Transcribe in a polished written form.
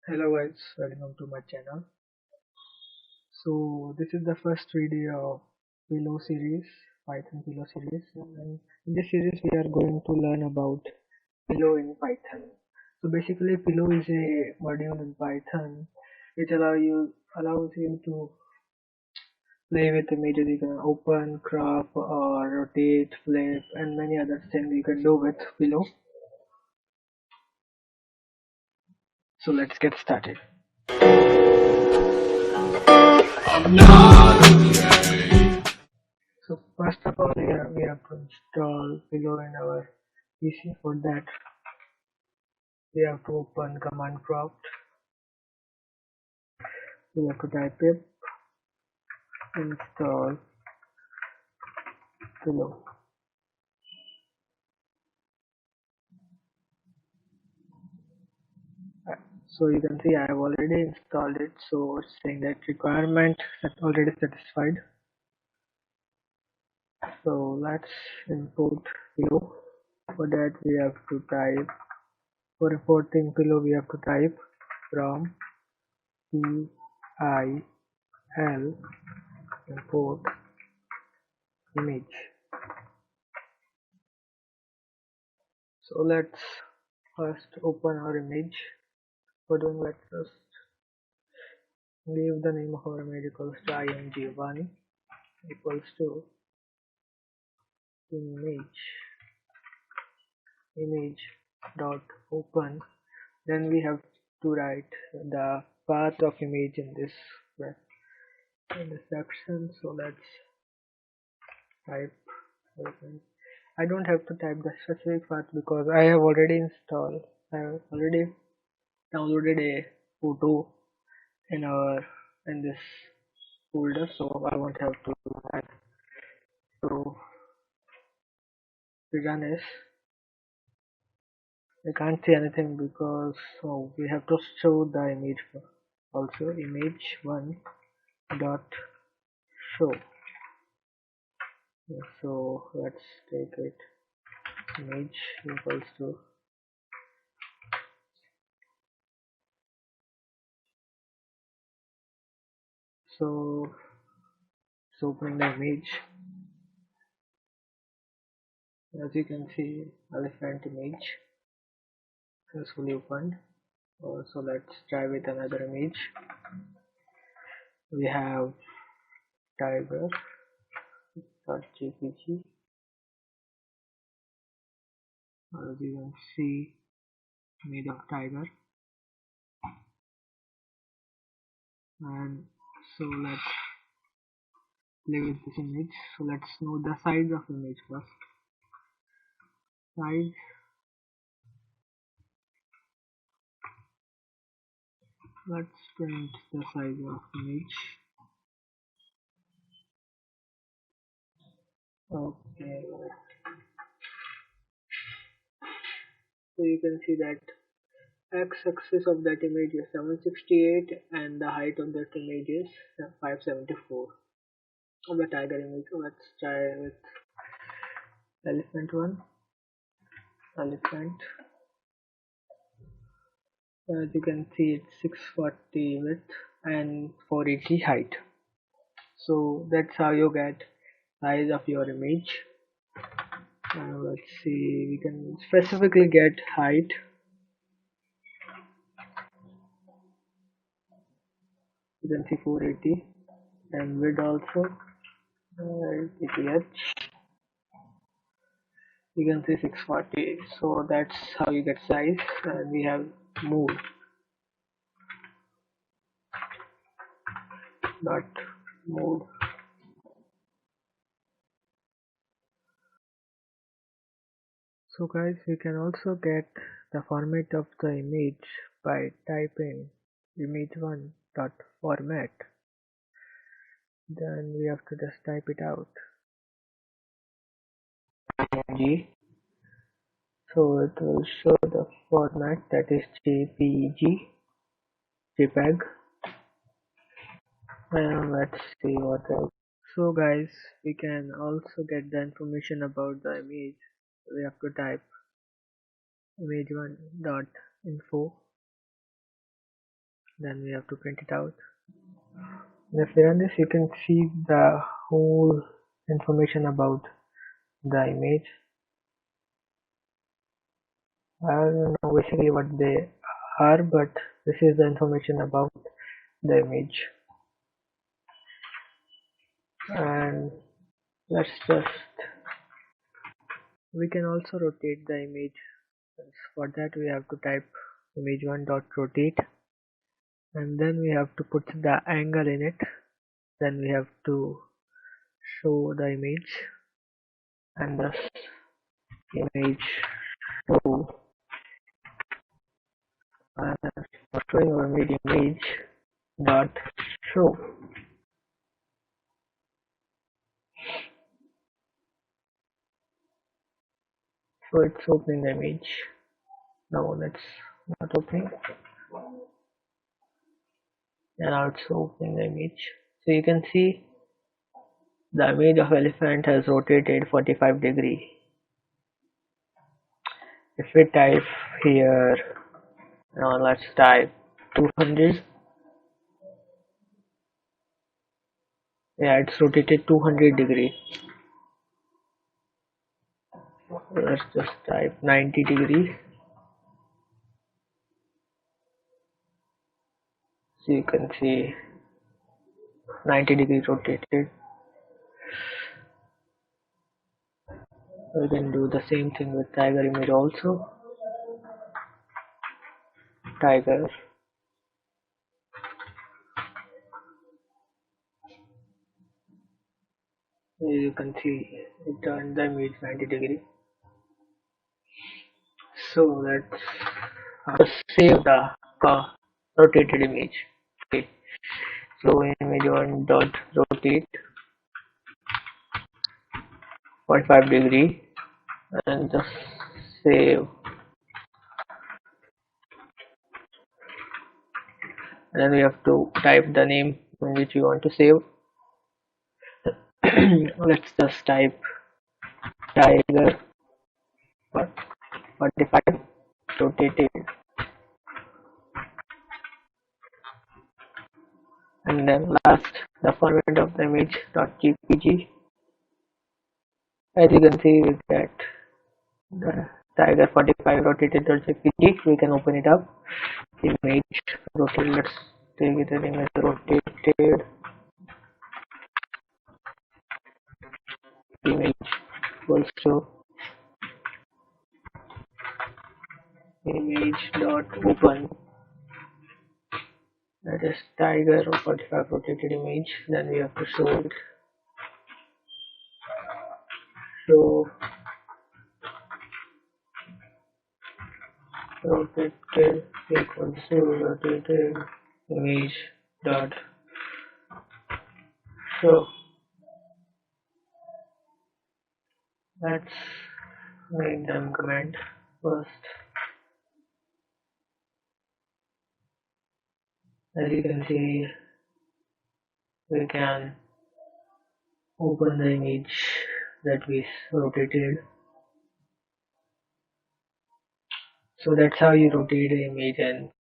Hello guys, welcome to my channel. So this is the first video of Pillow series, Python Pillow series, and in this series we are going to learn about Pillow in Python. So basically, Pillow is a module in Python which allows you to play with images. You can open, crop, or rotate, flip, and many other things you can do with Pillow. So let's get started. So first of all, we have to install Pillow in our PC. For that, we have to open command prompt. We have to type it install Pillow. So you can see I have already installed it. So it's saying that requirement is already satisfied. So let's import Pillow. For that, we have to type, for importing Pillow, we have to type from PIL import image. So let's first open our image. For doing, let's just give the name of our image equals to img1 equals to image dot open. Then we have to write the path of image in this section. So let's type open. I don't have to type the specific path because I have already installed. I have already downloaded a photo in this folder, so I won't have to do that. So we run this. I can't see anything because we have to show the image also image1 dot show. So let's take it image equals to, so it's opening the image. As you can see, elephant image successfully opened. So let's try with another image. We have tiger dot jpg. As you can see, made of tiger. And so let's play with this image. So let's know the size of image first. Size, let's print the size of image. Okay, so you can see that x-axis of that image is 768 and the height of that image is 574 of the tiger image. So let's try with elephant one. Elephant, as you can see, it's 640 width and 480 height. So that's how you get size of your image. Let's see, we can specifically get height. You can see 480 and width also, PTH. You can see 640. So that's how you get size. And we have move dot move. So guys, we can also get the format of the image by typing image1 dot format. Then we have to just type it out. PNG. So it will show the format, that is JPG, JPEG. And let's see what else. So guys, we can also get the information about the image. We have to type image1 dot info. Then we have to print it out. If you run this, you can see the whole information about the image. I don't know basically what they are, but this is the information about the image. And let's just, we can also rotate the image. For that we have to type image1 dot rotate, and then we have to put the angle in it. Then we have to show the image, and thus image show, and showing our image dot show. So it's opening the image. Now let's not opening, and now it's opening the image. So you can see the image of elephant has rotated 45 degree. If we type here, now let's type 200. Yeah, it's rotated 200 degree. Let's just type 90 degree. So you can see 90 degree rotated. We can do the same thing with tiger image also. Tiger. You can see it turned the image 90 degree. So let's save the rotated image. Okay. So image1 dot rotate 45 degree, and just save. And then we have to type the name in which we want to save. Let's just type tiger 45 rotated, and then last the format of the image .jpg. As you can see, we get the tiger 45 rotated .jpg. We can open it up. Image rotated. Let's take it as image rotated image equals to image dot open, that is tiger 45 rotated image. Then we have to show it. So rotated equals to rotated image dot show. Let's make them comment first. As you can see, we can open the image that we rotated. So that's how you rotate the image and